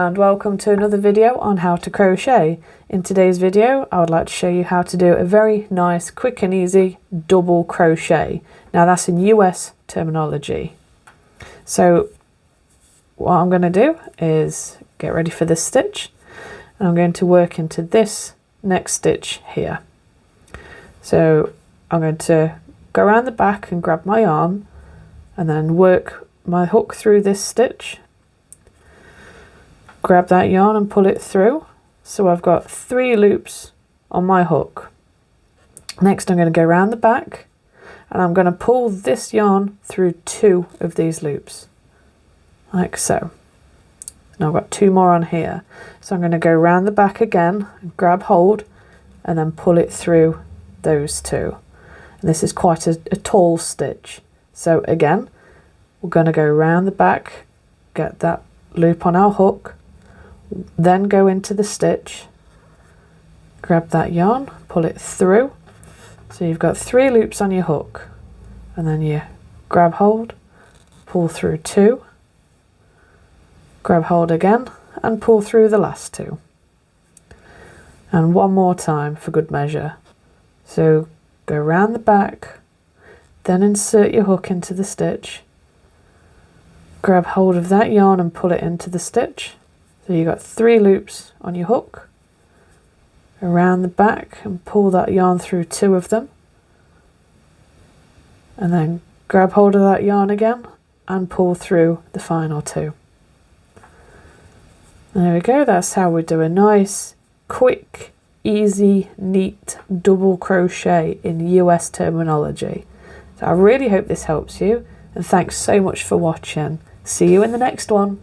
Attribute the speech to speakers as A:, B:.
A: and welcome to another video on how to crochet. In today's video I would like to show you how to do a very nice, quick and easy double crochet. Now that's in US terminology. So what I'm going to do is get ready for this stitch, and I'm going to work into this next stitch here. So I'm going to go around the back and grab my yarn and then work my hook through this stitch. Grab that yarn and pull it through. So I've got 3 loops on my hook. Next I'm going to go around the back and I'm going to pull this yarn through 2 of these loops, like so. And I've got 2 more on here. So I'm going to go around the back again and grab hold and then pull it through those 2. And this is quite a tall stitch. So again, we're going to go around the back, get that loop on our hook, then go into the stitch, grab that yarn, pull it through. So you've got 3 loops on your hook, and then you grab hold, pull through 2, grab hold again and pull through the last 2, and one more time for good measure. So go around the back, then insert your hook into the stitch, grab hold of that yarn and pull it into the stitch. So you've got 3 loops on your hook, around the back and pull that yarn through 2 of them, and then grab hold of that yarn again and pull through the final 2. There we go, that's how we do a nice, quick, easy, neat double crochet in US terminology. So I really hope this helps you, and thanks so much for watching. See you in the next one.